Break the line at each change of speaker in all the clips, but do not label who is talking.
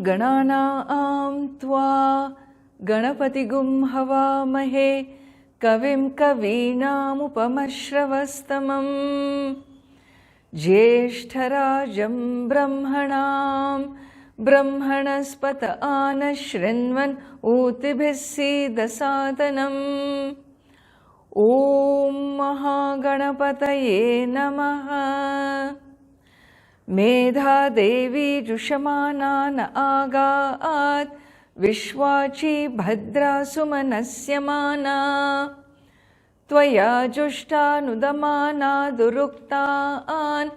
गणानां त्वा गणपतिगुं हवामहे कविं कवीनामुपमश्रवस्तमं ज्येष्ठराजं ब्रह्मणां ब्रह्मणस्पत आनशृण्वन् ऊतिभिः सीदसादनम्। ॐ महागणपतये नमः। मेधादेवी जुषमानान आगात् विश्वाची भद्रासुमनस्यमाना त्वया जुष्टानुदमाना दुरुक्तान्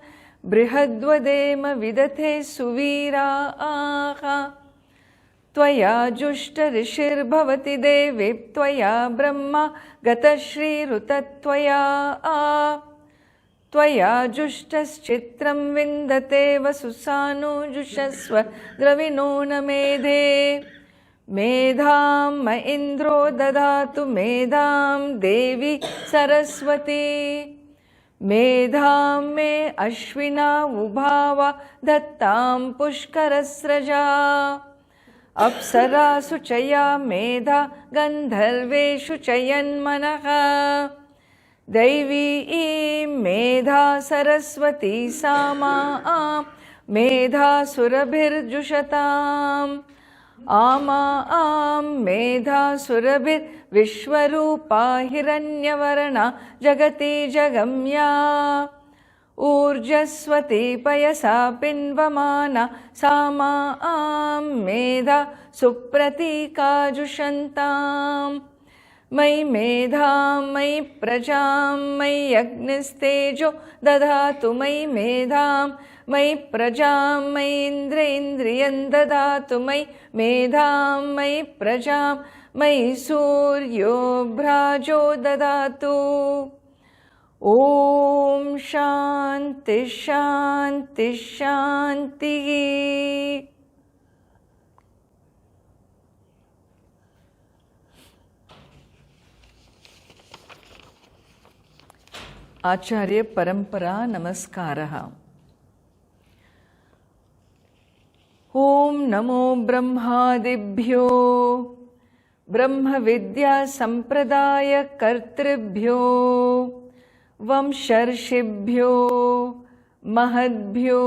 बृहद्वदेम विदथे सुवीराः। त्वया जुष्टऋषिर्भवति देवी त्वया ब्रह्मा गतश्रीरुतत्वया त्वया जुष्टश्चित्रं विन्दते वसुसानुजुषस्व द्रविणो न मेधे। मेधां म इन्द्रो ददातु मेधां देवी सरस्वती। मेधां मे अश्विना उभावा दत्तां पुष्करस्रजा। अप्सरासु च या मेधा गन्धर्वेषु च यन्मनः। दैवी मेधा सरस्वती सामां मेधा सुरभिर्जुषताम्। आमां मेधा सुरभिर्विश्वरूपा हिरण्यवर्णा जगति जगम्या। ऊर्जस्वती पयसा पिन्वमाना सामां मेधा सुप्रतीका जुषन्ताम्। मयि मेधां मयि प्रजां मयि अग्निस्तेजो दधातु मयि मेधां मयि प्रजां मयि इन्द्रियं ददातु मयि मेधां मयि प्रजां मयि सूर्यो भ्राजो ददातु। ॐ शान्ति शान्ति शान्तिः। आचार्य परंपरा नमस्कारः। ओम नमो ब्रह्मादिभ्यो ब्रह्म विद्या संप्रदाय कर्तृभ्यो वंशर्षिभ्यो महद्भ्यो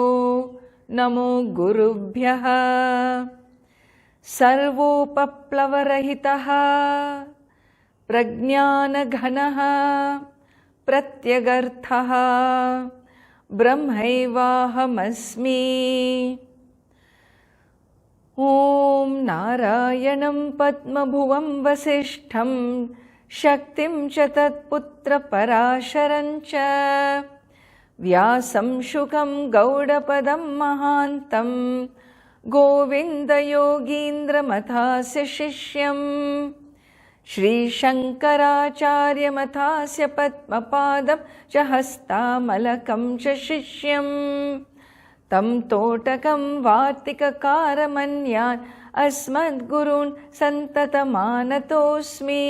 नमो गुरुभ्यः। सर्वोपप्लवरहितः प्रज्ञानघनः प्रत्यगर्थः ब्रह्मैवाहमस्मि। ॐ नारायणं पद्मभुवं वसिष्ठं शक्तिं च तत्पुत्रपराशरं च व्यासं शुकं गौडपदं महान्तं गोविन्दयोगीन्द्रमथास्य शिष्यम् श्रीशङ्कराचार्यमथास्य पद्मपादं च हस्तामलकं च शिष्यं तं तोटकं वार्तिककारमन्यान् अस्मद्गुरून् सन्ततमानतोऽस्मि।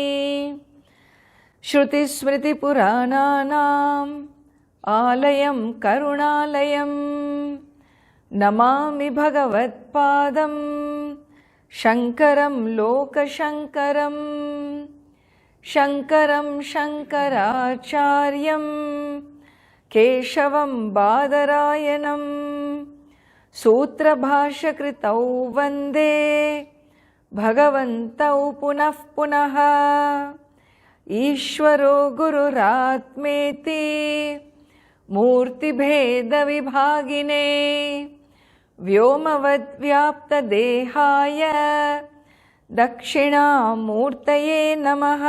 श्रुतिस्मृतिपुराणानाम् आलयं करुणालयं नमामि भगवत्पादं शङ्करं लोकशङ्करं। शङ्करं शङ्कराचार्यं केशवं बादरायणं सूत्रभाष्यकृतौ वन्दे भगवन्तौ पुनः पुनः। ईश्वरो गुरुरात्मेति मूर्तिभेदविभागिने व्योमवद्व्याप्तदेहाय दक्षिणामूर्तये नमः।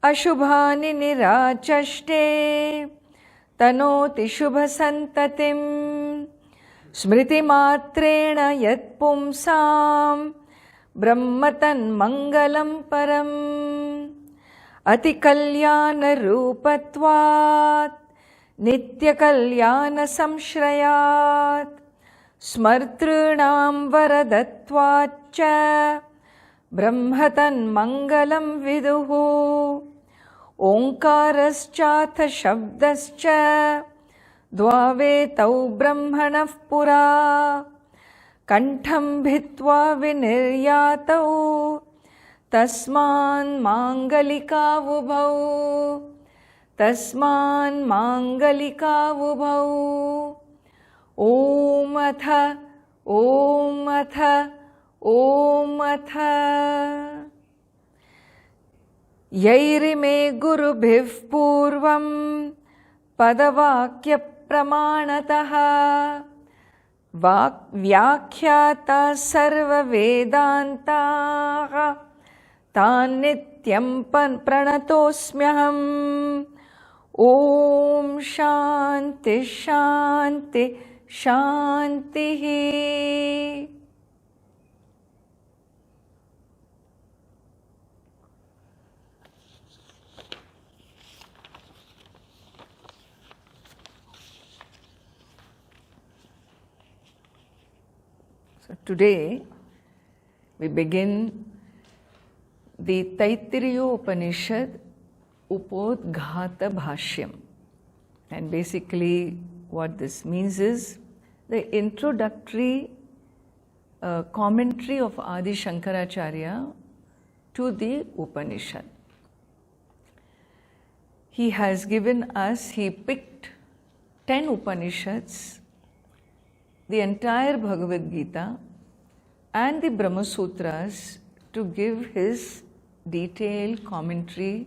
अशुभानि निराचष्टे तनोति शुभसन्ततिं स्मृतिमात्रेण यत्पुंसां ब्रह्मतन्मङ्गलं परम्। अतिकल्याणरूपत्वात् नित्यकल्याणसंश्रयात् स्मर्तॄणां वरदत्वाच्च ब्रह्मतन्मङ्गलं विदुः। ओङ्कारश्चाथ शब्दश्च द्वावेतौ ब्रह्मणः पुरा कंठं भित्वा विनिर्यातौ तस्मान् माङ्गलिकावुभौ तस्मान् माङ्गलिकावुभौ ॐ अथ यैरिमे गुरुभिः पूर्वं पदवाक्यप्रमाणतः व्याख्याता सर्ववेदान्ताः तान् नित्यं प्रणतोऽस्म्यहम् ॐ शान्ति शान्ति शान्तिः. So today we begin the Taittiriya Upanishad Upodghata Bhashyam, and basically what this means is the introductory commentary of Adi Shankaracharya to the Upanishad. He has given us, he picked 10 Upanishads, the entire Bhagavad Gita and the Brahma Sutras to give his detailed commentary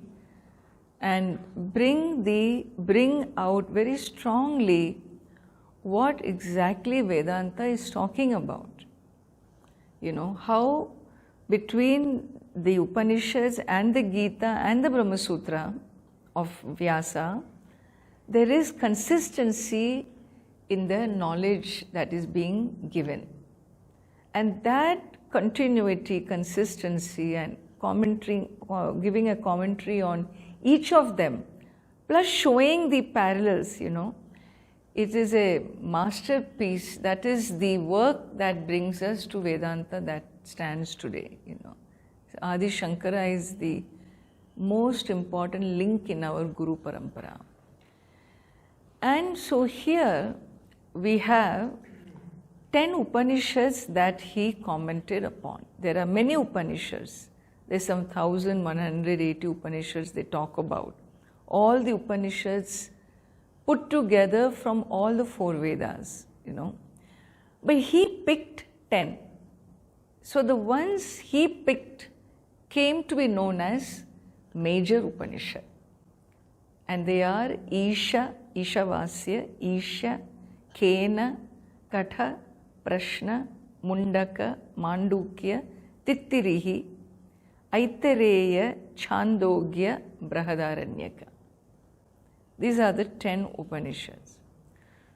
and bring out very strongly what exactly Vedanta is talking about. You know, how between the Upanishads and the Gita and the Brahma Sutra of Vyasa, there is consistency in the knowledge that is being given. And that continuity, consistency and commentary, giving a commentary on each of them, plus showing the parallels, you know, it is a masterpiece. That is the work that brings us to Vedanta that stands today, you know. Adi Shankara is the most important link in our Guru Parampara. And so here we have 10 Upanishads that he commented upon. There are many Upanishads. There's some 1180 Upanishads they talk about. All the Upanishads put together from all the 4 Vedas, you know. But he picked 10. So the ones he picked came to be known as major Upanishad. And they are Isha, Ishavasya, Isha, Kena, Katha, Prashna, Mundaka, Mandukya, Tittirihi, Aitareya, Chandogya, Brahadaranyaka. These are the 10 Upanishads.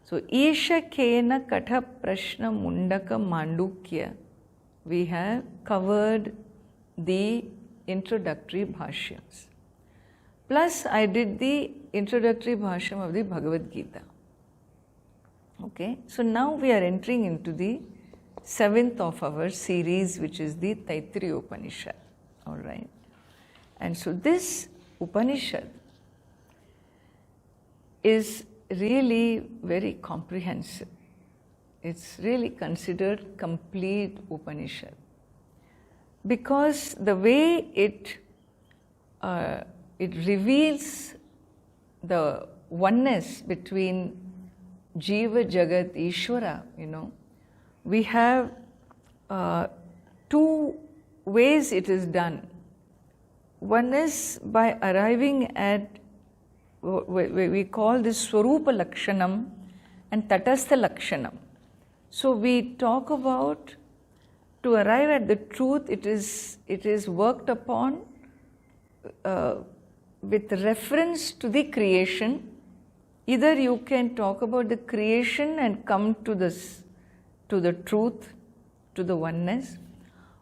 So, Isha, Kena, Katha, Prashna, Mundaka, Mandukya, we have covered the introductory bhashyams. Plus, I did the introductory bhashyam of the Bhagavad Gita. Okay, so now we are entering into the 7th of our series, which is the Taittiriya Upanishad. All right, and so this Upanishad is really very comprehensive. It's really considered complete Upanishad because the way it reveals the oneness between Jiva, Jagat, Ishvara, you know. We have 2 ways it is done. One is by arriving at what we call this Swarupa Lakshanam and Tatastha Lakshanam. So we talk about to arrive at the truth, it is worked upon with reference to the creation. Either you can talk about the creation and come to this, to the truth, to the oneness,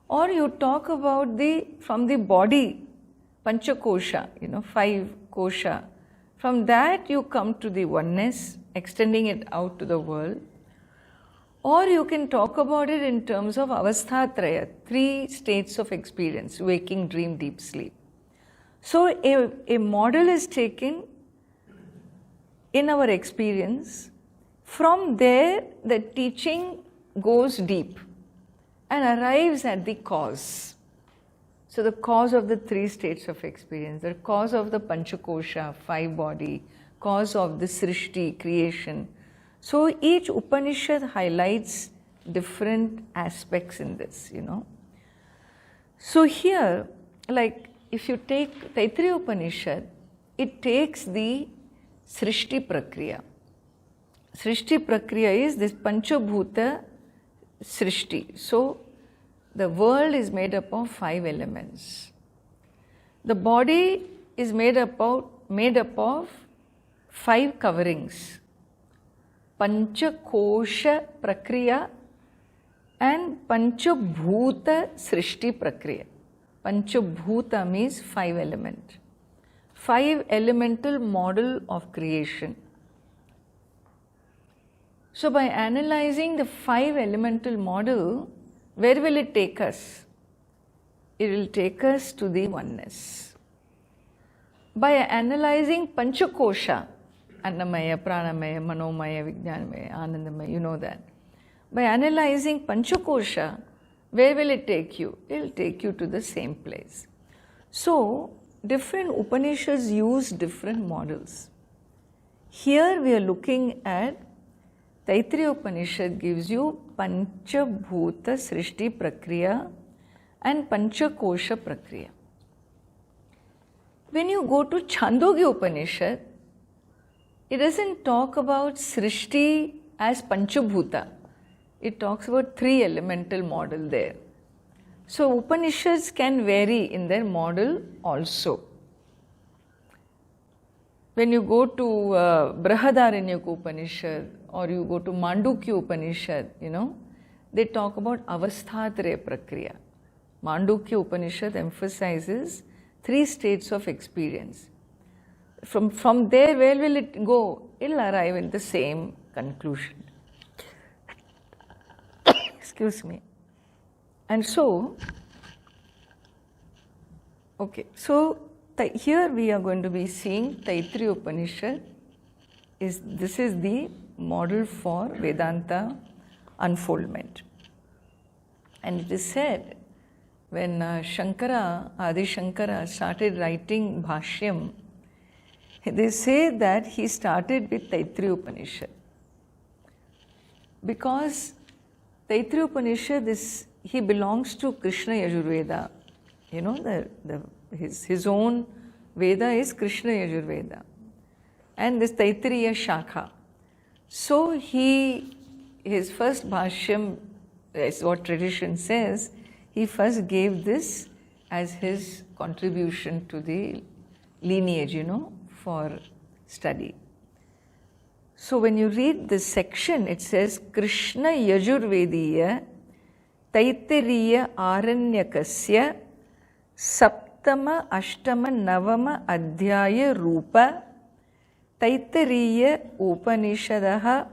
or you talk about from the body, Panchakosha, you know, 5 kosha. From that you come to the oneness, extending it out to the world. Or you can talk about it in terms of avasthatraya, 3 states of experience, waking, dream, deep sleep. So a model is taken in our experience. From there, the teaching goes deep. and arrives at the cause. So the cause of the 3 states of experience, the cause of the Panchakosha, 5 body, cause of the Srishti, creation. So each Upanishad highlights different aspects in this, So here, like if you take Taittiriya Upanishad, it takes the Srishti Prakriya. Srishti Prakriya is this Panchabhuta Srishti. So the world is made up of 5 elements. The body is made up of 5 coverings. Panchakosha Prakriya and Panchabhuta Srishti Prakriya. Panchabhuta means 5 element. 5 elemental model of creation. So by analyzing the 5 elemental model, where will it take us? It will take us to the oneness. By analyzing Panchakosha, Annamaya, Pranamaya, Manomaya, Vijnanamaya, Anandamaya, you know that. By analyzing Panchakosha, where will it take you? It will take you to the same place. So, different Upanishads use different models. Here we are looking at Taittiriya Upanishad gives you Panchabhuta Srishti Prakriya and Panchakosha Prakriya. When you go to Chandogya Upanishad, it doesn't talk about Srishti as Panchabhuta. It talks about 3 elemental model there. So Upanishads can vary in their model also. When you go to Brihadaranyaka Upanishad or you go to Mandukya Upanishad, they talk about Avasthatraya Prakriya. Mandukya Upanishad emphasizes 3 states of experience. From there, where will it go? It will arrive at the same conclusion. Excuse me. And so, here we are going to be seeing Taittiriya Upanishad. This is the model for Vedanta unfoldment. And it is said, when Adi Shankara started writing Bhashyam, they say that he started with Taittiriya Upanishad. Because Taittiriya Upanishad he belongs to Krishna Yajurveda. His own Veda is Krishna Yajurveda. And this Taittiriya Shakha. So his first Bhashyam, is what tradition says, he first gave this as his contribution to the lineage, for study. So when you read this section, it says, Krishna Yajurvediya Taittiriya Aranyakasya Saptama Ashtama Navama Adhyaya Rupa Taittiriya Upanishadaha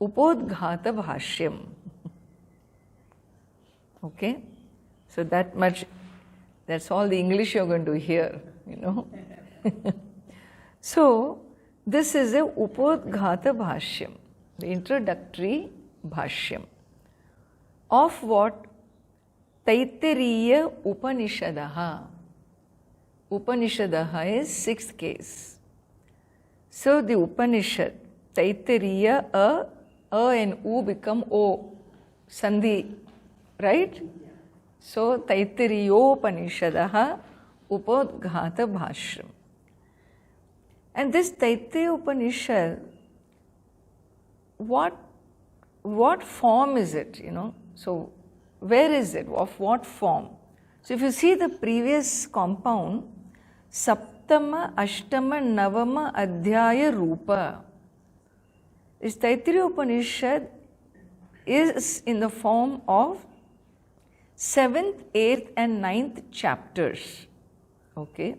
Upodghata Bhashyam. Okay? So that's all the English you're going to hear, So, this is a Upodghata Bhashyam, the introductory Bhashyam. Of what? Taittiriya Upanishadaha. Upanishadaha is 6th case. So, the Upanishad, Taittiriya, A and U become O, Sandhi, right? So, Taittiriyopanishadaha Upodghata Bhashyam. And this Taittiriya Upanishad, what form is it, So, where is it? Of what form? So, if you see the previous compound, Saptama, Ashtama, Navama, Adhyaya, Rupa. This Taittiriya Upanishad is in the form of 7th, 8th and 9th chapters. Okay.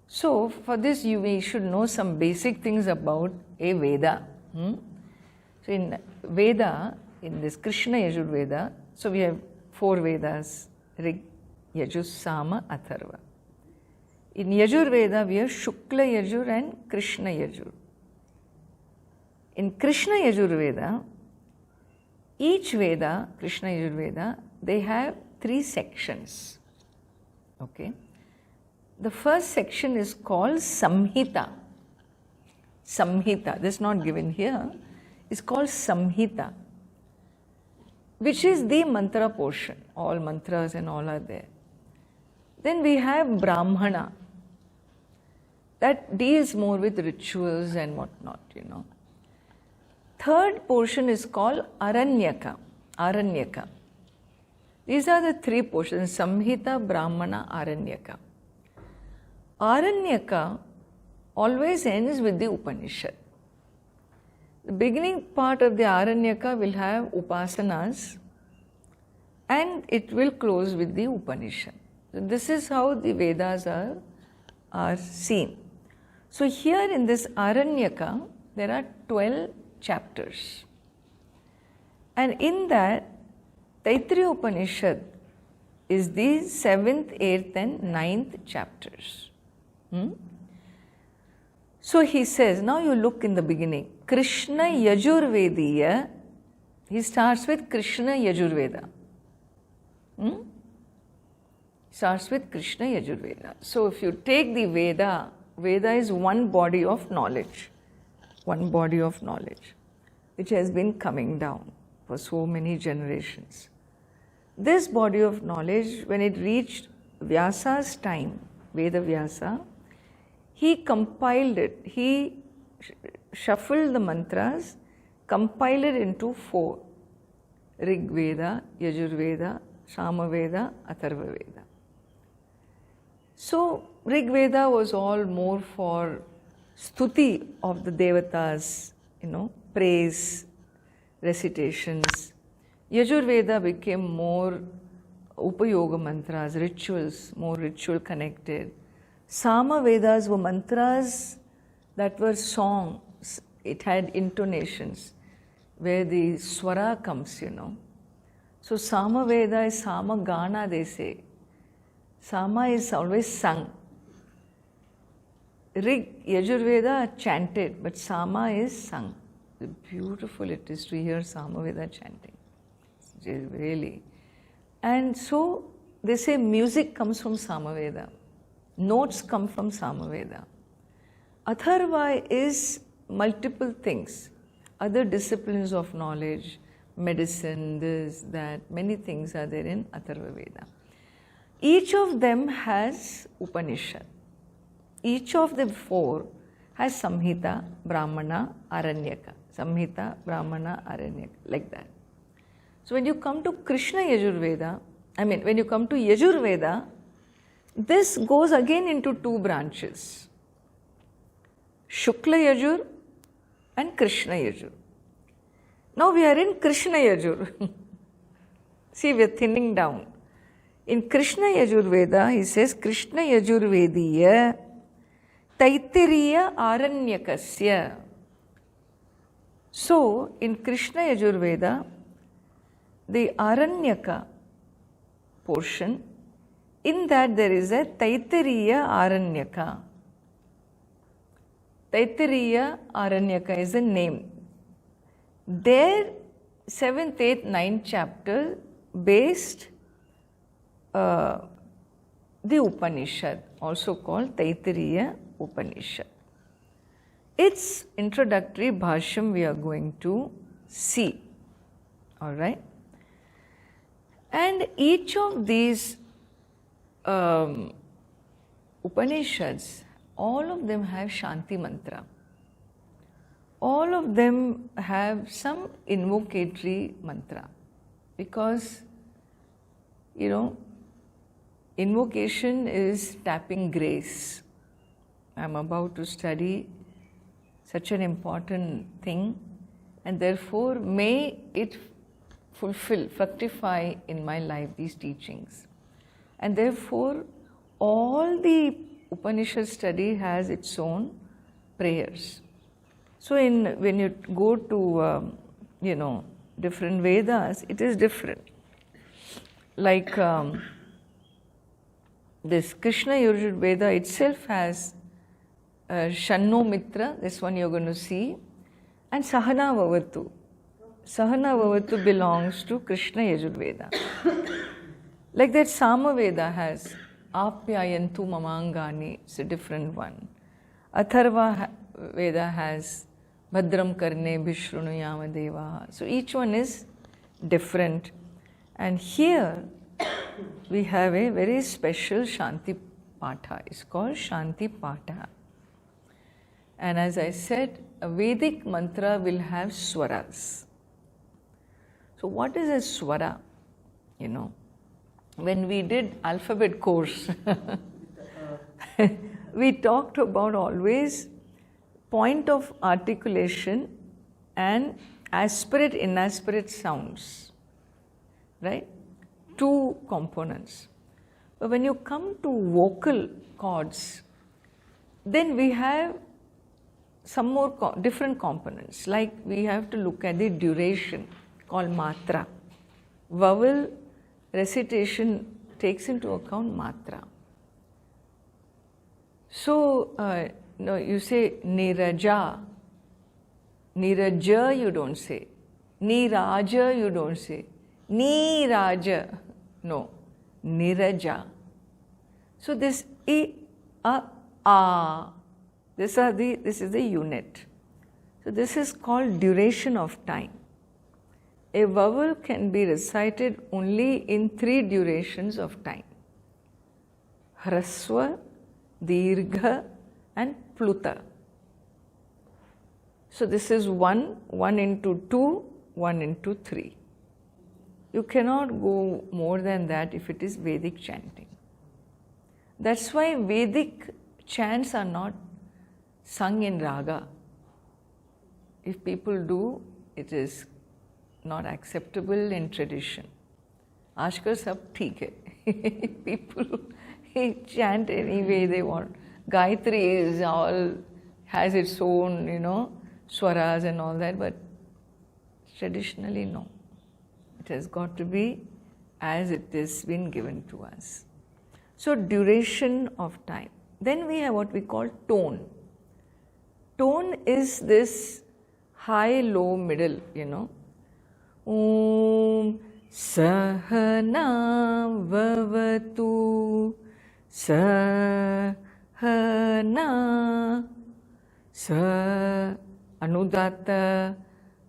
So, for this we should know some basic things about a Veda. So, in Veda, in this Krishna Yajurveda, so we have 4 Vedas, Rig, Yajur, Sama, Atharva. In Yajurveda, we have Shukla Yajur and Krishna Yajur. In Krishna Yajurveda, each Veda, Krishna Yajurveda, they have 3 sections. Okay. The first section is called Samhita. Samhita, this is not given here, is called Samhita, which is the mantra portion. All mantras and all are there. Then we have Brahmana, that deals more with rituals and whatnot, Third portion is called Aranyaka. Aranyaka. These are the 3 portions: Samhita, Brahmana, Aranyaka. Aranyaka always ends with the Upanishad. The beginning part of the Aranyaka will have Upasanas and it will close with the Upanishad. So this is how the Vedas are seen. So here in this Aranyaka, there are 12 chapters. And in that, Taittiriya Upanishad is the 7th, 8th and 9th chapters. So he says, now you look in the beginning, Krishna Yajurvediya, he starts with Krishna Yajurveda. Starts with Krishna Yajurveda. So if you take the Veda, Veda is one body of knowledge. One body of knowledge, which has been coming down for so many generations. This body of knowledge, when it reached Vyasa's time, Veda Vyasa, he compiled it. He shuffled the mantras, compiled it into 4. Rig Veda, Yajurveda, Samaveda, Atharva Veda. So Rig Veda was all more for stuti of the devatas, praise, recitations. Yajurveda became more upayoga mantras, rituals, more ritual connected. Sama Vedas were mantras that were songs. It had intonations where the swara comes, So Sama Veda is Sama Gana, they say. Sama is always sung. Rig, Yajurveda chanted, but Sama is sung. Beautiful it is to hear Samaveda chanting. Really. And so they say music comes from Samaveda. Notes come from Samaveda. Atharva is multiple things. Other disciplines of knowledge, medicine, this, that, many things are there in Atharva Veda. Each of them has Upanishad. Each of the 4 has Samhita, Brahmana, Aranyaka. Samhita, Brahmana, Aranyaka, like that. So when you come to Krishna Yajurveda, when you come to Yajurveda, this goes again into 2 branches. Shukla Yajur and Krishna Yajur. Now we are in Krishna Yajur. See, we are thinning down. In Krishna Yajurveda, he says, Krishna Yajurvediya Taittiriya Aranyakasya. So, in Krishna Yajurveda, the Aranyaka portion, in that there is a Taittiriya Aranyaka. Taittiriya Aranyaka is a name. There, 7th, 8th, 9th chapter based the Upanishad, also called Taittiriya Upanishad. Its introductory bhashyam we are going to see. Alright? And each of these Upanishads, all of them have Shanti mantra. All of them have some invocatory mantra. Because, invocation is tapping grace. I am about to study such an important thing, and therefore may it fructify in my life these teachings. And therefore, all the Upanishad study has its own prayers. So when you go to, different Vedas, it is different. Like this Krishna Yajurveda itself has Shanno Mitra, this one you're going to see, and Sahana Vavartu. Sahana Vavatu belongs to Krishna Yajurveda. Like that Samaveda has Apyayantu Mamangani, it's a different one. Atharva Veda has Bhadram Karne Bhishrunuyama Deva. So each one is different. And here we have a very special Shanti Patha. It's called Shanti Patha. And as I said, a Vedic mantra will have swaras. So what is a swara? You know, when we did alphabet course, we talked about always point of articulation and aspirate, inaspirate sounds, right? Two components. But when you come to vocal cords, then we have some more different components. Like we have to look at the duration called matra. Vowel recitation takes into account matra. So, no, you say Niraja. Niraja you don't say. Niraja you don't say. Niraja. No. Niraja. So this I, A. This is the unit. So this is called duration of time. A vowel can be recited only in 3 durations of time. Hraswa, Dirgha and Pluta. So this is 1, 1 into 2, 1 into 3. You cannot go more than that if it is Vedic chanting. That's why Vedic chants are not sung in raga. If people do, it is not acceptable in tradition. Aajkal sab theek hai. People chant any way they want. Gayatri is all, has its own, swaras and all that, but traditionally no. It has got to be as it has been given to us. So duration of time. Then we have what we call tone. Tone is this high, low, middle, Om Sahana Vavatu Sahana Sa Anudata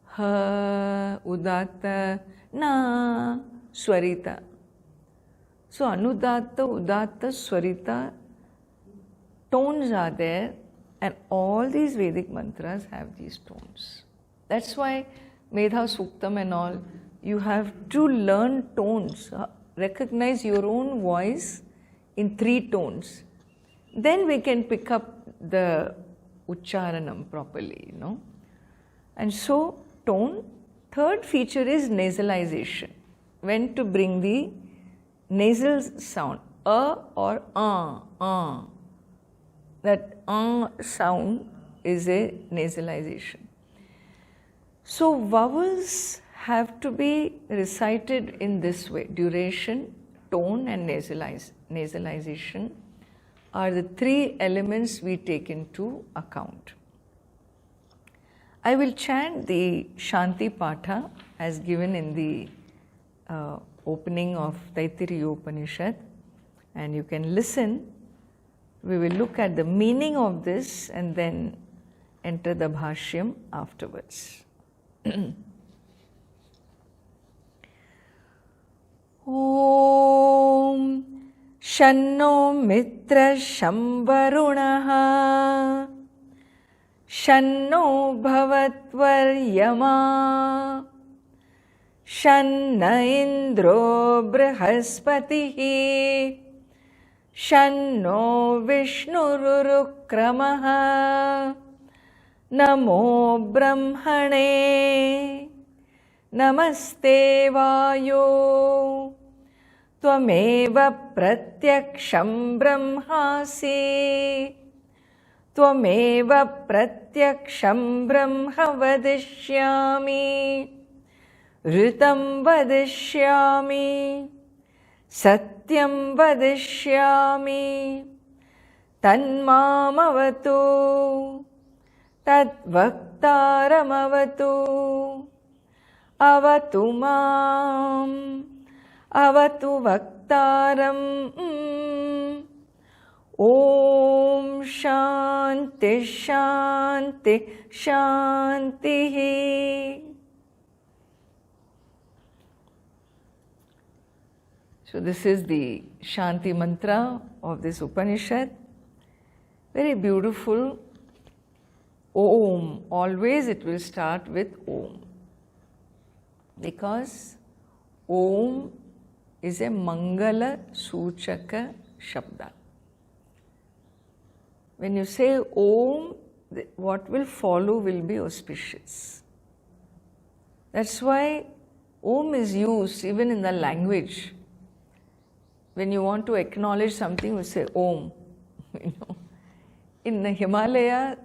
Ha Udata Na Swarita. So Anudata, Udata, Swarita tones are there, and all these Vedic mantras have these tones. That's why Medha Suktam and all, you have to learn tones, recognize your own voice in 3 tones. Then we can pick up the Ucharanam properly, And so, tone. Third feature is nasalization. When to bring the nasal sound, or That sound is a nasalization. So vowels have to be recited in this way. Duration, tone and nasalization are the 3 elements we take into account. I will chant the Shanti Patha as given in the opening of Taittiriya Upanishad, and you can listen. We will look at the meaning of this and then enter the Bhashyam afterwards. Om Shanno Mitra Shamvarunaha Shanno Bhavatvaryama Shanna Indro Brihaspatihi Shanno Vishnururukramaha Namo Brahmane Namaste Vayo Tvameva Pratyaksham Brahmasi Tvameva Pratyaksham Brahma Vadishyami Ritam Vadishyami Satyam Vadishyami Tanmamavatu Tadvaktaramavatu avatu mam, avatu vaktaram. Om Shanti Shanti Shanti. So this is the Shanti mantra of this Upanishad. Very beautiful. Om. Always it will start with Om. Because Om is a Mangala Suchaka Shabda. When you say Om, what will follow will be auspicious. That's why Om is used even in the language. When you want to acknowledge something, you say Om. In the Himalaya,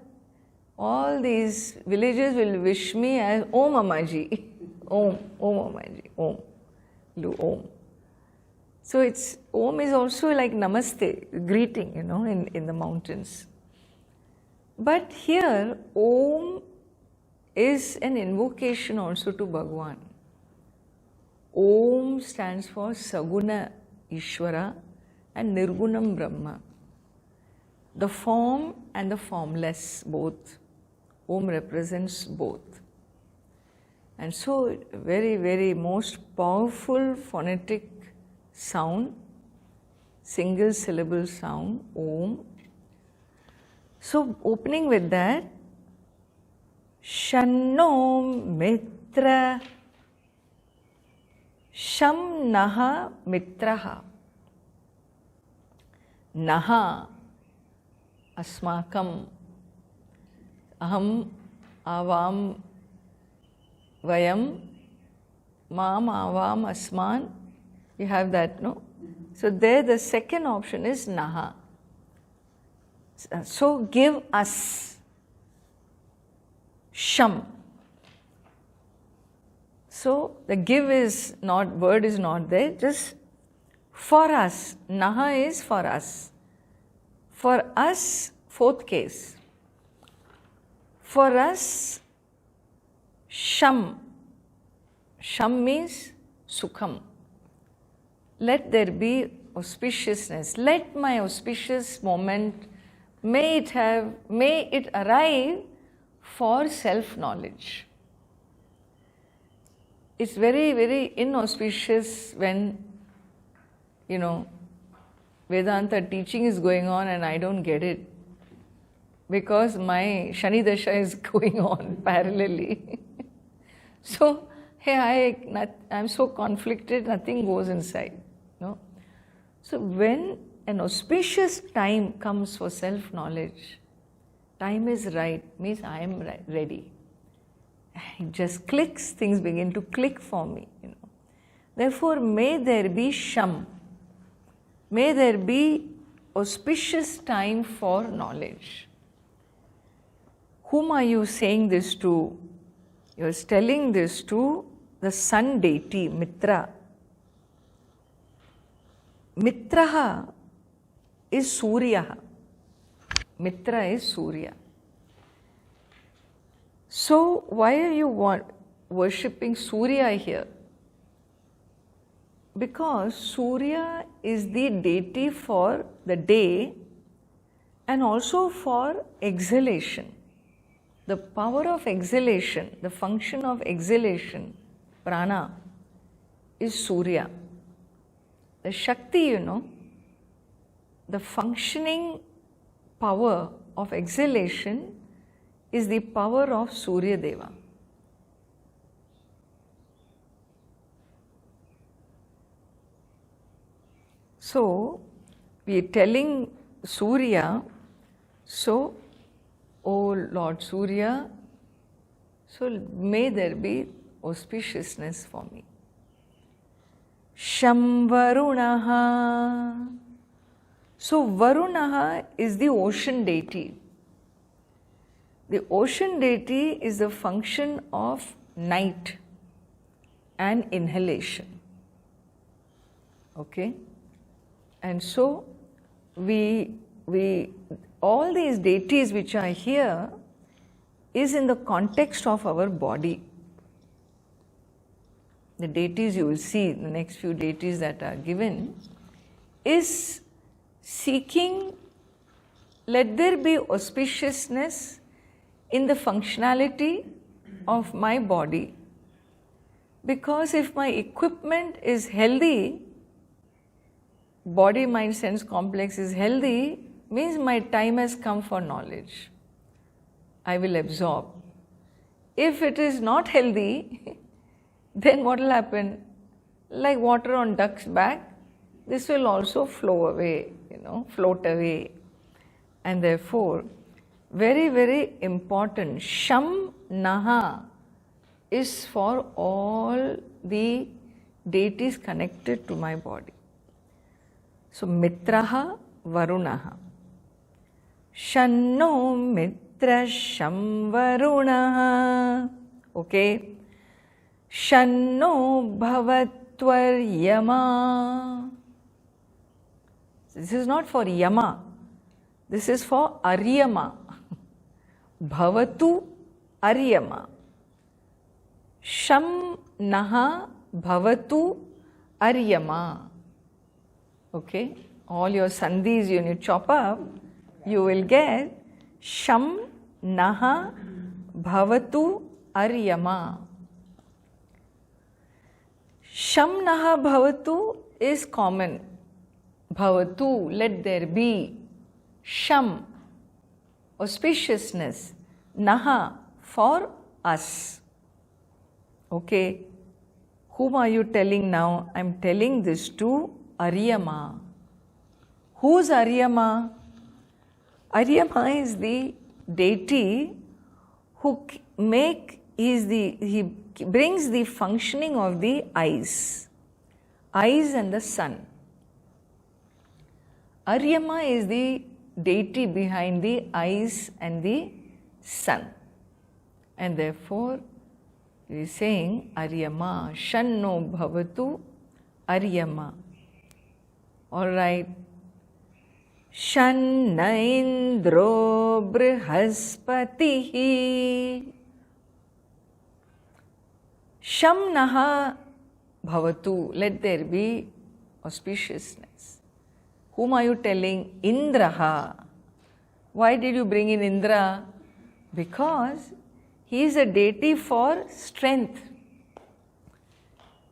all these villages will wish me as Om Amaji. Om Amaji. Om. Do Om. So it's Om is also like Namaste, greeting, in the mountains. But here, Om is an invocation also to Bhagwan. Om stands for Saguna Ishvara and Nirgunam Brahma. The form and the formless, both. Om represents both. And so, very, very most powerful phonetic sound, single syllable sound, Om. So, opening with that, Shanno Mitra, Sham Naha Mitraha, Naha Asmakam, Aham Avam Vayam, Mam Avam Asman. You have that, no? So there the second option is Naha. So give us Sham. So the give is not, word is not there, just for us. Naha is for us. For us, fourth case. For us, Sham. Sham means Sukham. Let there be auspiciousness. Let my auspicious moment, may it arrive for self-knowledge. It's very, very inauspicious when, Vedanta teaching is going on and I don't get it. Because my Shani Dasha is going on parallelly. So, hey, I'm so conflicted, nothing goes inside. No? So, when an auspicious time comes for self-knowledge, time is right, means I am ready. It just clicks, things begin to click for me. Therefore, may there be Sham. May there be auspicious time for knowledge. Whom are you saying this to? You are telling this to the sun deity, Mitra. Mitraha is Surya. Mitra is Surya. So, why are you worshipping Surya here? Because Surya is the deity for the day and also for exhalation. The power of exhalation, the function of exhalation, prana, is Surya. The Shakti, the functioning power of exhalation is the power of Surya Deva. So, we are telling Surya, so, O Lord Surya, so may there be auspiciousness for me. Sham Varunaha. So, Varunaha is the ocean deity. The ocean deity is the function of night and inhalation. Okay? And so, all these deities which are here is in the context of our body. the deities you will see, the next few deities that are given, is seeking, let there be auspiciousness in the functionality of my body. Because if my equipment is healthy, body, mind, sense complex is healthy, means my time has come for knowledge. I will absorb. If it is not healthy, then what will happen? Like water on duck's back, this will also flow away, float away. And therefore, very, very important, Sham Naha is for all the deities connected to my body. So, Mitraha Varunaha. Shanno Mitra Sham Varunaha. Okay. Shanno Bhavatvaryama. This is not for Yama. This is for Aryama. Bhavatu Aryama. Sham Naha Bhavatu Aryama. Okay, all your sandhis when you chop up, you will get Sham Naha Bhavatu Aryama. Sham Naha Bhavatu is common. Bhavatu, let there be. Sham, auspiciousness. Naha, for us. Okay, whom are you telling now? I am telling this to Aryama. Who's Aryama? Aryama is the deity who he brings the functioning of the eyes and the sun. Aryama is the deity behind the eyes and the sun. And therefore, he is saying Aryama, Shanno Bhavatu Aryama. Alright. Shanna Indro Brihaspatihi. Sham Naha Bhavatu. Let there be auspiciousness. Whom are you telling? Indraha. Why did you bring in Indra? Because he is a deity for strength.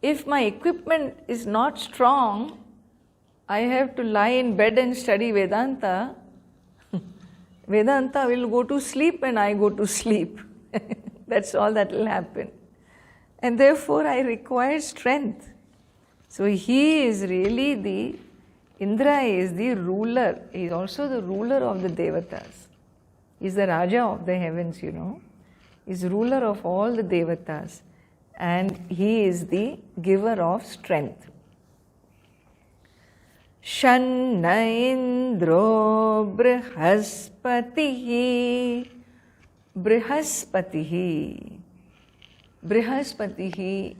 If my equipment is not strong, I have to lie in bed and study Vedanta. Vedanta will go to sleep and I go to sleep. That's all that will happen. And therefore I require strength. So he is really Indra is the ruler. He is also the ruler of the Devatas. He is the Raja of the heavens, He is ruler of all the Devatas. And he is the giver of strength. Shanna Indro Brihaspatihi. Brihaspatihi. Brihaspatihi.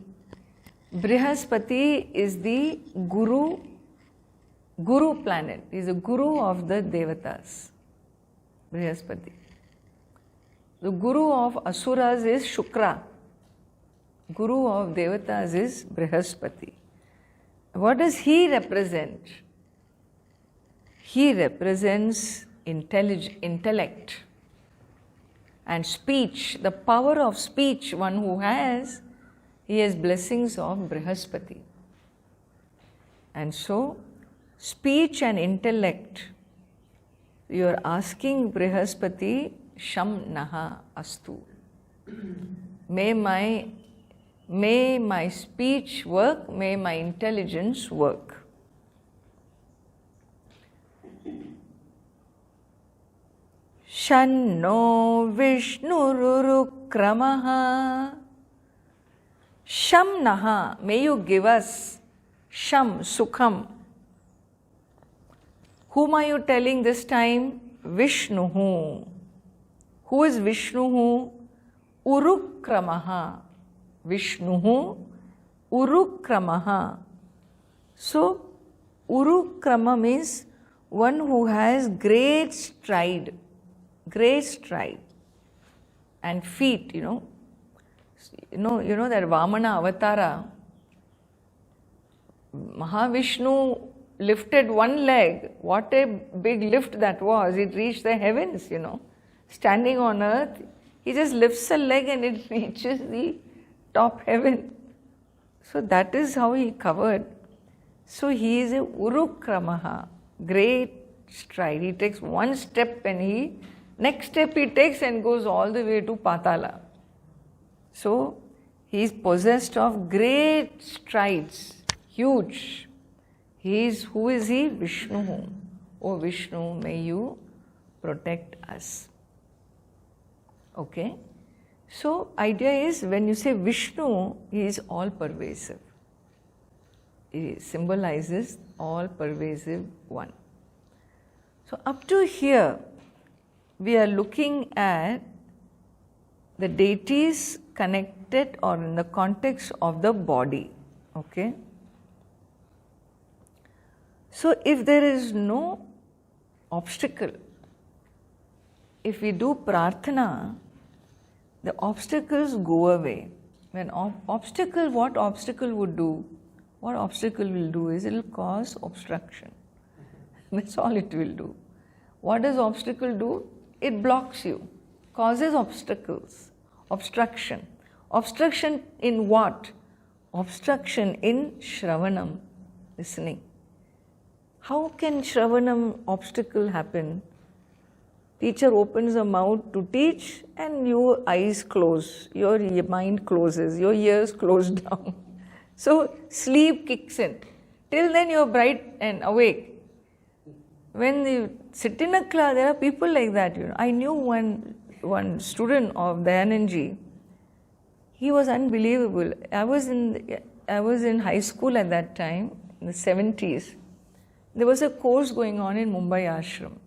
Brihaspati is the Guru planet. He is the Guru of the Devatas. Brihaspati. The Guru of Asuras is Shukra. Guru of Devatas is Brihaspati. What does he represent? He represents intellect and speech, the power of speech. One who he has blessings of Brihaspati. And so, speech and intellect, you are asking Brihaspati, Sham Naha Astu. May my speech work, may my intelligence work. Shanno Vishnururukramaha. Sham Naha, may you give us Sham, Sukham. Whom are you telling this time? Vishnuhu. Who is Vishnuhu? Urukramaha. Vishnuhu Urukramaha. So, Urukrama means one who has great stride and feet, you know that Vamana Avatara, Mahavishnu lifted one leg. What a big lift that was. It reached the heavens, Standing on earth, he just lifts a leg and it reaches the top heaven. So that is how he covered. So he is a Urukramaha, great stride. He takes one step and next step he takes and goes all the way to Patala. So he is possessed of great strides, huge. Who is he? Vishnu. Oh Vishnu, may you protect us. Okay? So idea is, when you say Vishnu, he is all pervasive. He symbolizes all pervasive one. So up to here, we are looking at the deities connected or in the context of the body. Okay? So if there is no obstacle, if we do prarthana, the obstacles go away. When what obstacle would do? What obstacle will do is it will cause obstruction. That's all it will do. What does obstacle do? It blocks you, causes obstacles, obstruction. Obstruction in what? Obstruction in Shravanam, listening. How can Shravanam obstacle happen? Teacher opens a mouth to teach and your eyes close, your mind closes, your ears close down. So sleep kicks in. Till then you are bright and awake. When you sit in a class, there are people like that. I knew one student of Dayanandji. He was unbelievable. I was in high school at that time, in the 70s. There was a course going on in Mumbai Ashram,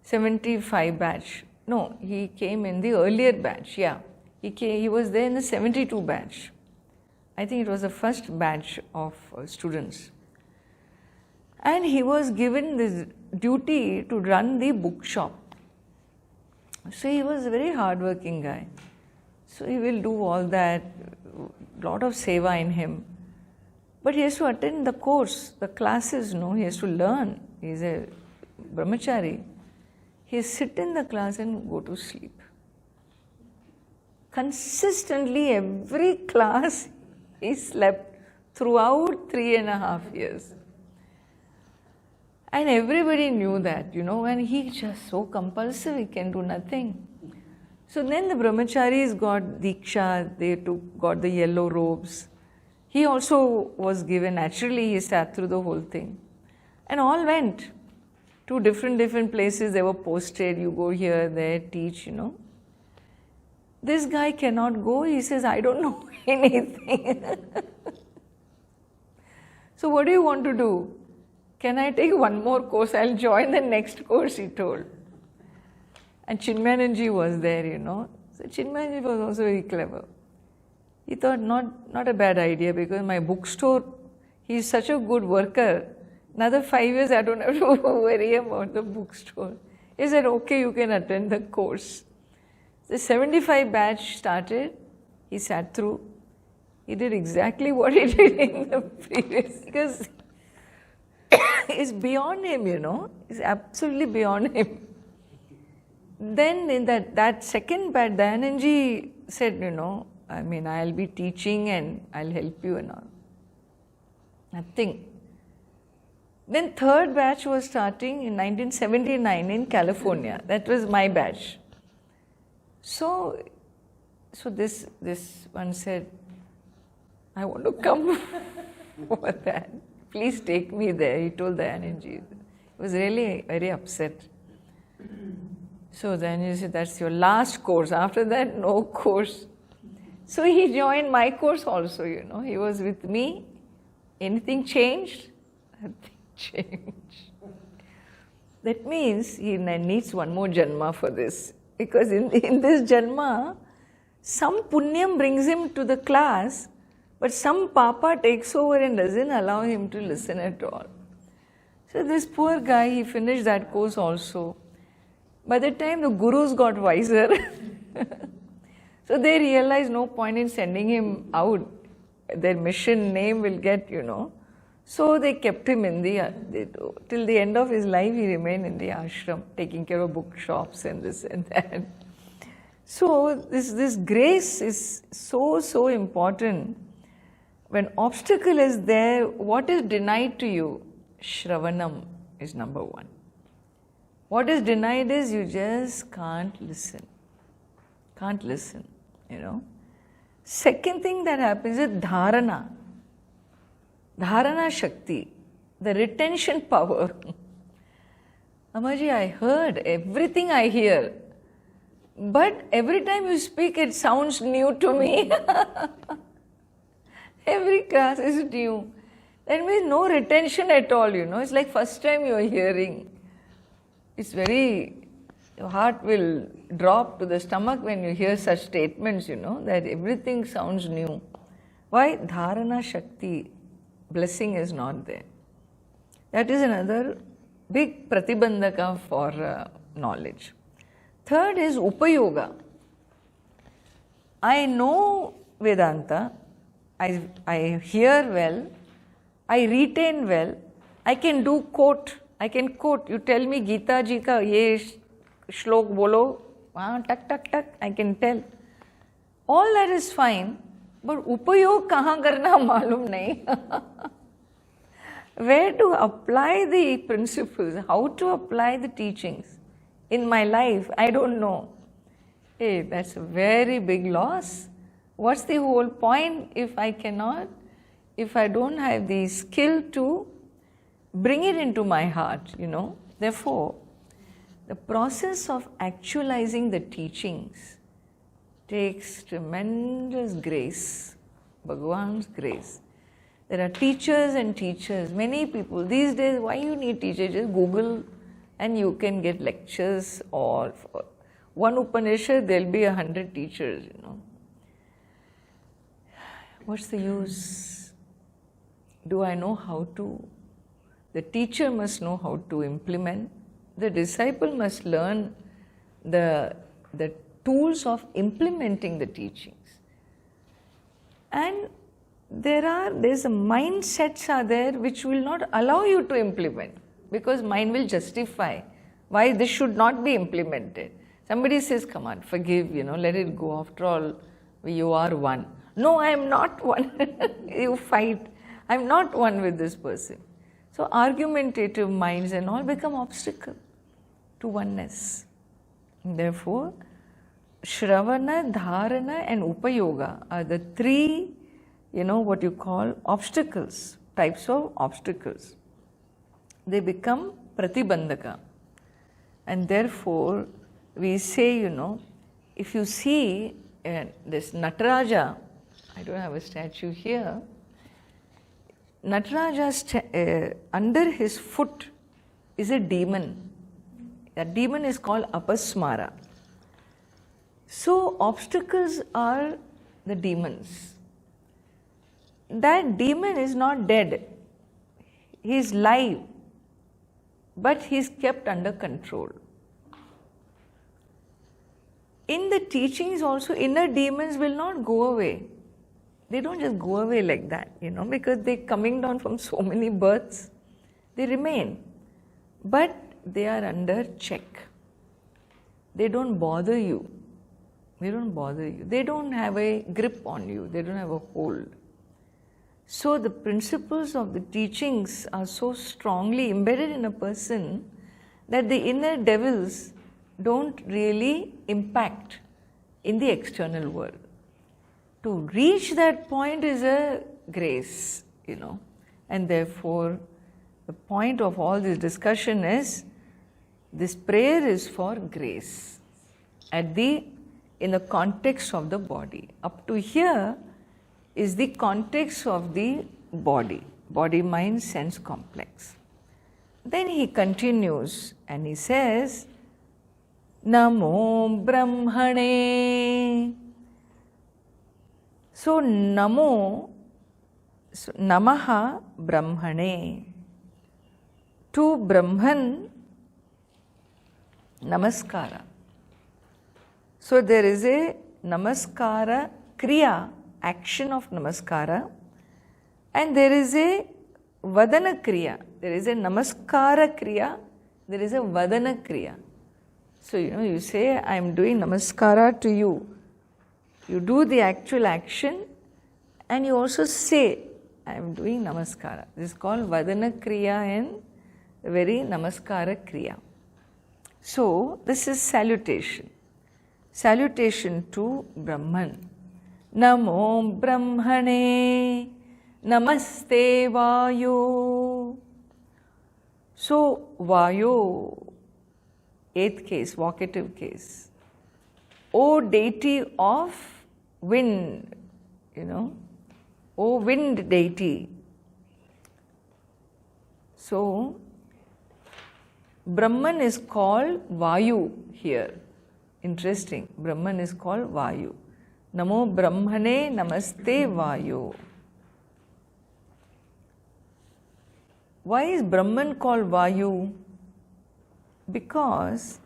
75 batch. No, he came in the earlier batch, yeah. He was there in the 72 batch. I think it was the first batch of students. And he was given this duty to run the bookshop. So he was a very hardworking guy. So he will do all that, lot of seva in him. But he has to attend the course, the classes, he has to learn. He is a brahmachari. He sit in the class and go to sleep. Consistently, every class, he slept throughout 3.5 years. And everybody knew that, and he just so compulsive, he can do nothing. So then the brahmacharis got Diksha, they got the yellow robes. He also was given, naturally he sat through the whole thing. And all went to different places, they were posted, you go here, there, teach, This guy cannot go, he says, I don't know anything. So what do you want to do? Can I take one more course? I'll join the next course, he told. And Chinmayananji was there, So Chinmayananji was also very clever. He thought not a bad idea, because my bookstore, he's such a good worker. Another 5 years I don't have to worry about the bookstore. He said, okay, you can attend the course. The 75 batch started, he sat through. He did exactly what he did in the previous, because it's beyond him, It's absolutely beyond him. Then in that second batch, Dayanandji said, I'll be teaching and I'll help you and all. Nothing. Then third batch was starting in 1979 in California. That was my batch. So this one said, I want to come for that. Please take me there. He told Dayanandji. He was really very upset. So Dayanandji said, that's your last course. After that, no course. So he joined my course also, He was with me. Anything changed? Nothing changed. That means he needs one more janma for this. Because in this janma, some punyam brings him to the class, but some papa takes over and doesn't allow him to listen at all. So this poor guy, he finished that course also. By the time the gurus got wiser, so they realized no point in sending him out. Their mission name will get, So they kept him in till the end of his life he remained in the ashram, taking care of bookshops and this and that. So this grace is so important. When obstacle is there, what is denied to you? Shravanam is number one. What is denied is you just can't listen. Can't listen, you know. Second thing that happens is dharana. Dharana Shakti, the retention power. Amaji, I heard everything I hear, but every time you speak, it sounds new to me. Every class is new. That means no retention at all, you know. It's like first time you are hearing. It's your heart will drop to the stomach when you hear such statements, you know, that everything sounds new. Why? Dharana Shakti, blessing is not there. That is another big pratibandhaka for knowledge. Third is Upayoga. I know Vedanta, I hear well, I retain well, I can do quote. I can quote. You tell me Gita ji ka ye shlok bolo, tak tak tak, I can tell. All that is fine, but upayog kahan karna malum nahi. Where to apply the principles, how to apply the teachings in my life, I don't know. Hey, that's a very big loss. What's the whole point if I don't have the skill to bring it into my heart, you know. Therefore, the process of actualizing the teachings takes tremendous grace, Bhagavan's grace. There are teachers and teachers, many people. These days, why you need teachers? Just Google and you can get lectures, or for one Upanishad, there'll be 100 teachers, you know. What's the use? Do I know how to? The teacher must know how to implement. The disciple must learn the tools of implementing the teachings. And there's a mindsets are there which will not allow you to implement, because mind will justify why this should not be implemented. Somebody says, come on, forgive, you know, let it go. After all, you are one. No, I am not one. You fight. I am not one with this person. So argumentative minds and all become obstacle to oneness. Therefore, Shravana, Dharana and Upayoga are the three, you know, what you call obstacles, types of obstacles. They become pratibandhaka. And therefore, we say, you know, if you see this Nataraja, I don't have a statue here, Nataraja, under his foot is a demon. That demon is called Apasmara. So obstacles are the demons. That demon is not dead. He is live, but he is kept under control. In the teachings also, inner demons will not go away. They don't just go away like that, you know, because they're coming down from so many births. They remain, but they are under check. They don't bother you. They don't bother you. They don't have a grip on you. They don't have a hold. So the principles of the teachings are so strongly embedded in a person that the inner devils don't really impact in the external world. To reach that point is a grace, you know, and therefore the point of all this discussion is this prayer is for grace in the context of the body. Up to here is the context of the body, mind, sense complex. Then he continues and he says, Namo Brahmane. So Namaha Brahmane. To Brahman, Namaskara. So there is a Namaskara Kriya, action of Namaskara, and there is a Vadana Kriya. There is a Namaskara Kriya, there is a Vadana Kriya. So, you say, I am doing Namaskara to you. You do the actual action and you also say, I am doing Namaskara. This is called Vadana Kriya and very Namaskara Kriya. So, this is salutation. Salutation to Brahman. Namo Brahmane Namaste Vayu. So, Vayu, 8th case, vocative case. O deity of wind, O wind deity. So, Brahman is called Vayu here. Interesting. Brahman is called Vayu. Namo Brahmane Namaste Vayu. Why is Brahman called Vayu? Because,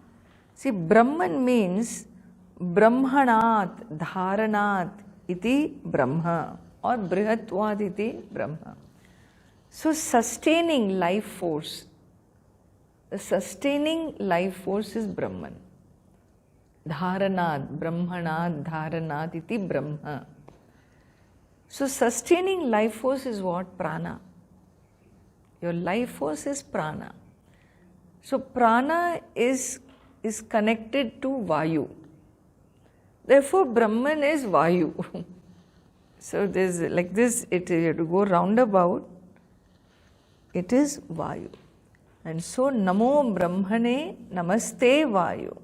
see, Brahman means Brahmanat, Dharanat iti Brahma or Brihatvad iti Brahma. So, sustaining life force. The sustaining life force is Brahman. Dharanat, Brahmanat, Dharanat iti Brahma. So, sustaining life force is what? Prana. Your life force is prana. So, prana is connected to Vayu. Therefore, Brahman is Vayu. So, there's like this, you have to go roundabout. It is Vayu. And so, Namo Brahmane Namaste Vayu.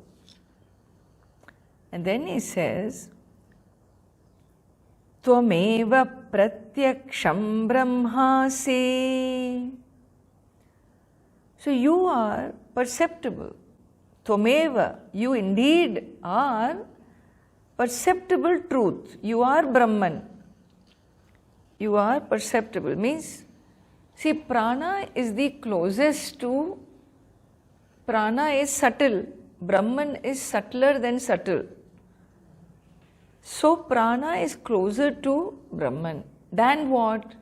And then he says, Tvameva Pratyaksham Brahmasi. So, you are perceptible. Tvameva, you indeed are perceptible truth. You are Brahman. You are perceptible. Means, see, prana is the closest to, prana is subtle. Brahman is subtler than subtle. So, prana is closer to Brahman. Than what?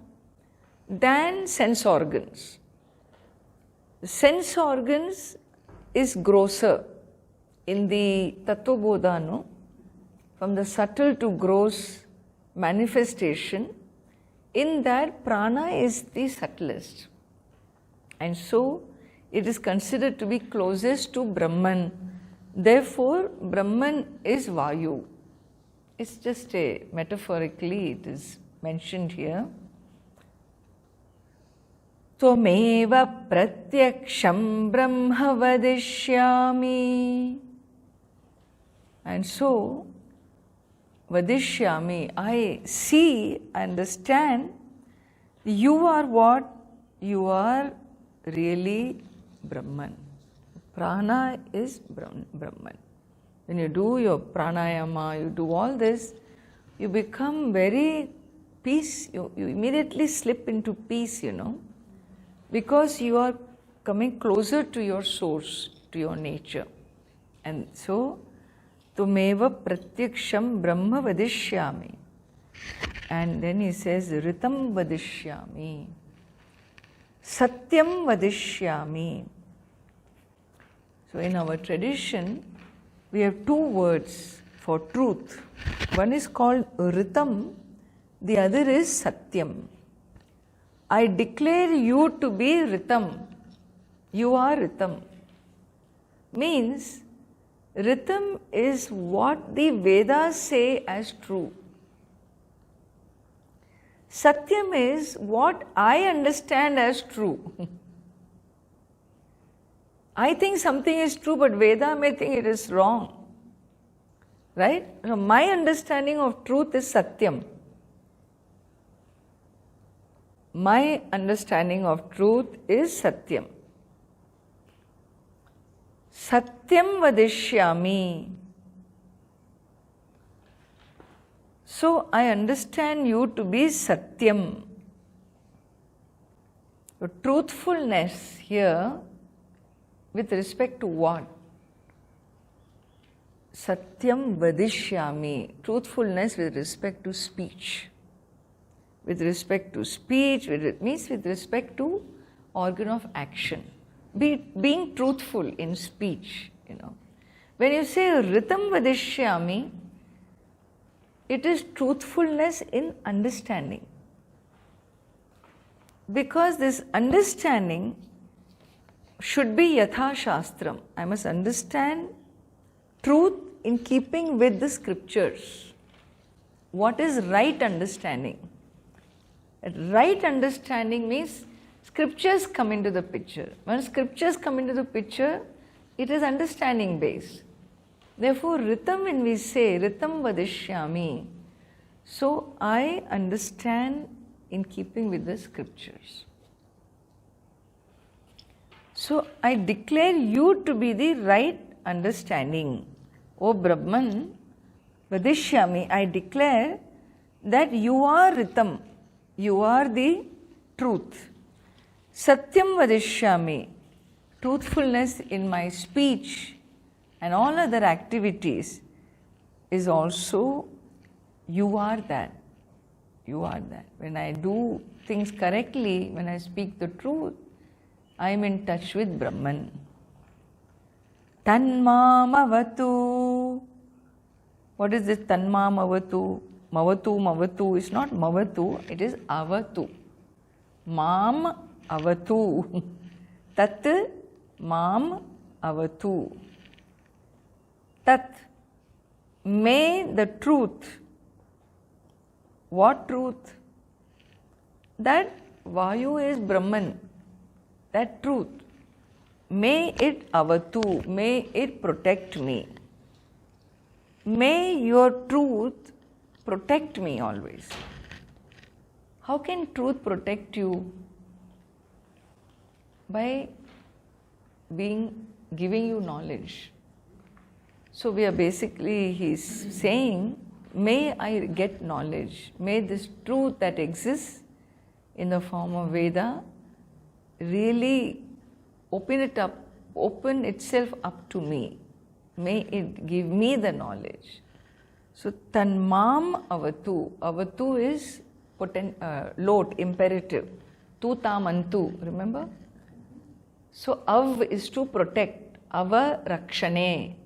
Than sense organs. Sense organs is grosser. In the Tattvabodha, no? From the subtle to gross manifestation, in that prana is the subtlest. And so, it is considered to be closest to Brahman. Therefore, Brahman is Vayu. It's just metaphorically it is mentioned here. Tvameva pratyaksham brahma vadishyami. And so, vadishyami, I see, I understand, you are what? You are really Brahman. Prana is Brahman. When you do your pranayama, you do all this, you become very peace, you immediately slip into peace, because you are coming closer to your source, to your nature. And so, Tumeva pratyaksham brahma vadishyami. And then he says, Ritam vadishyami. Satyam vadishyami. So, in our tradition, we have two words for truth. One is called Ritam, the other is Satyam. I declare you to be Ritam. You are Ritam. Means, Ritam is what the Vedas say as true. Satyam is what I understand as true. I think something is true, but Veda may think it is wrong. Right? So, my understanding of truth is Satyam. My understanding of truth is Satyam. Satyam vadishyami. So, I understand you to be Satyam. The truthfulness here, with respect to what? Satyam vadishyami. Truthfulness with respect to speech. with respect to speech, it means with respect to organ of action. Being truthful in speech, When you say ritam vadishyami, it is truthfulness in understanding. Because this understanding should be yatha shastram. I must understand truth in keeping with the scriptures. What is right understanding? Right understanding means scriptures come into the picture. When scriptures come into the picture, it is understanding based. Therefore, ritam, when we say ritam vadishyami, so I understand in keeping with the scriptures. So I declare you to be the right understanding. O Brahman, vadishyami, I declare that you are ritam, you are the truth. Satyam vadishyami, truthfulness in my speech and all other activities is also you are that. You are that. When I do things correctly, when I speak the truth, I am in touch with Brahman. Tanmam avatu. What is this tanmam avatu? Mavatu, mavatu is not mavatu, it is avatu. Mam avatu. Tat mam avatu. Tat. May the truth. What truth? That Vayu is Brahman. That truth. May it avatu. May it protect me. May your truth protect me always. How can truth protect you? By giving you knowledge. So we are basically, he's saying, may I get knowledge. May this truth that exists in the form of Veda really open itself up to me. May it give me the knowledge. So tanmam avatu. Avatu is lot, imperative. Tu tam antu, remember? So av is to protect. Ava rakshane.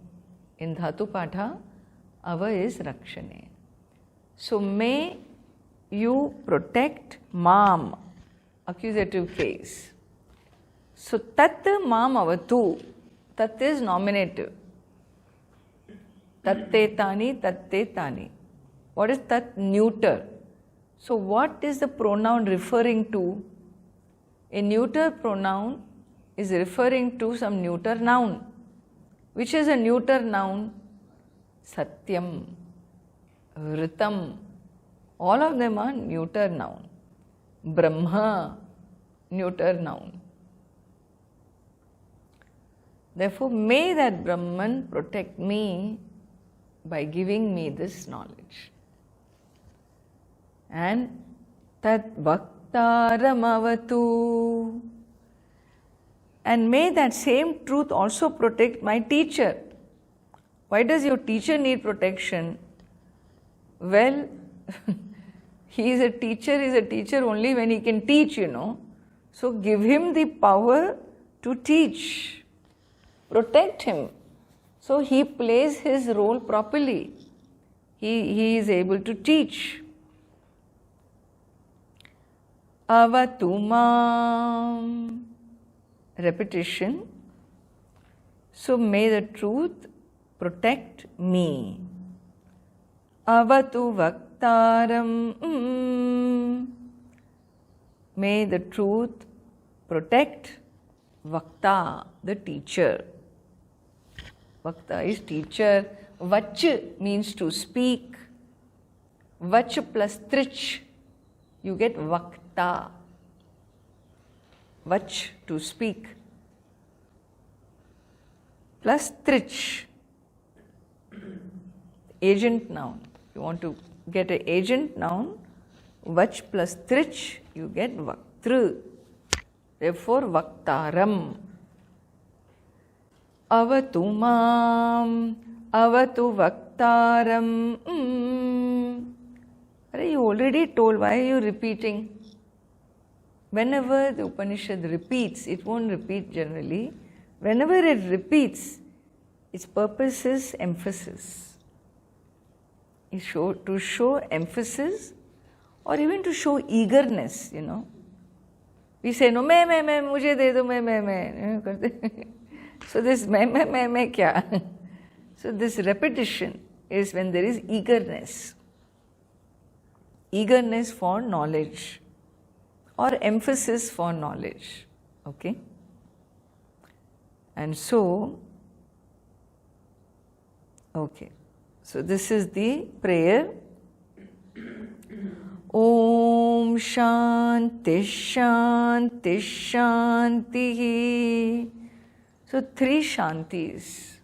In Dhatu Patha, Ava is rakshane. So may you protect mam, accusative case. So tat mam avatu. Tat is nominative. Tatte tani. What is tat? Neuter. So what is the pronoun referring to? A neuter pronoun is referring to some neuter noun. Which is a neuter noun? Satyam, Ritam. All of them are neuter noun. Brahma, neuter noun. Therefore, may that Brahman protect me by giving me this knowledge. And tat bhaktaram avatu. And may that same truth also protect my teacher. Why does your teacher need protection? Well, he is a teacher only when he can teach, So give him the power to teach. Protect him. So he plays his role properly. He is able to teach. Avatumam. Repetition. So may the truth protect me. Avatu vaktaram. May the truth protect Vakta, the teacher. Vakta is teacher. Vach means to speak. Vach plus trich, you get Vakta. Vach, to speak. Plus trich, agent noun. You want to get an agent noun, vach plus trich, you get vaktru. Therefore, vaktaram. Avatumam, avatu vaktaram. You already told, why are you repeating? Whenever the Upanishad repeats, it won't repeat generally. Whenever it repeats, its purpose is emphasis. To show emphasis, or even to show eagerness, We say, no, मैं, मुझे दे दो, मैं. So this मैं क्या? So this repetition is when there is eagerness. Eagerness for knowledge or emphasis for knowledge. Okay? And so, okay. So this is the prayer. Om Shanti Shanti Shanti. So 3 Shantis.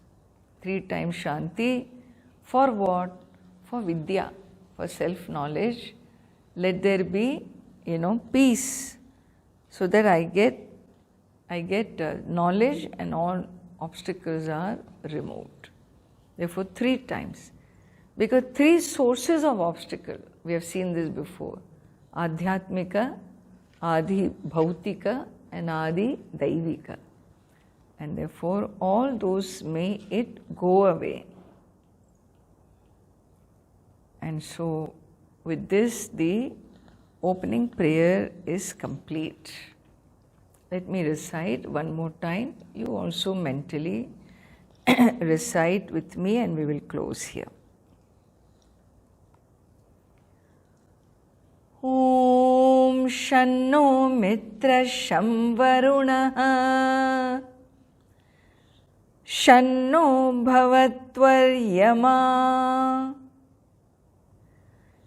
3 times Shanti. For what? For Vidya, for self-knowledge. Let there be, peace, so that I get knowledge and all obstacles are removed. Therefore 3 times. Because 3 sources of obstacle, we have seen this before. Adhyatmika, Adi Bhautika and Adi Daivika. And therefore all those may it go away. And so with this the opening prayer is complete. Let me recite one more time. You also mentally recite with me and we will close here. Om Shanno Mitra Sham Varunaha Shanno Bhavatvaryama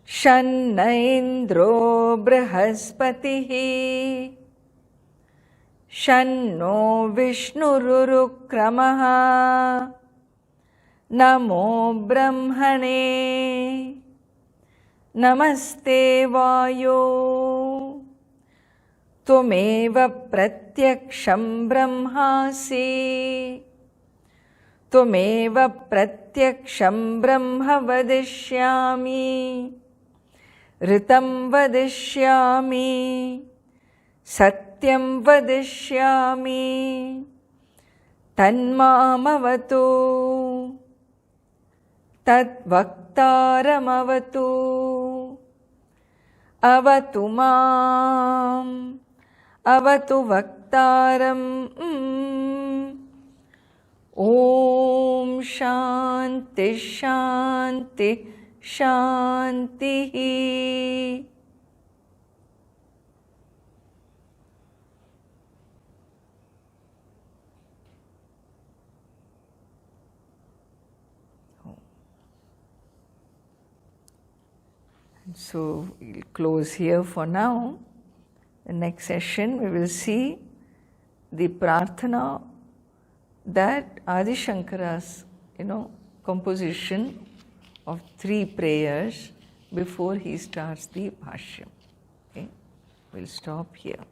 Shanna Indro Brihaspatihi Shanno Vishnururukramaha Namo Brahmane Namaste Vayo Tvameva Pratyaksham Brahmasi Tvameva Pratyaksham Brahma Vadishyami Ritam Vadishyami Satyam Vadishyami Tanmamavatu Tat Vaktaramavatu Avatu Mam Avatu Vaktaram Om Shanti Shanti Shanti. So we'll close here for now. The next session we will see the prarthana that Adi Shankara's, composition of 3 prayers before he starts the bhashyam. Okay, we'll stop here.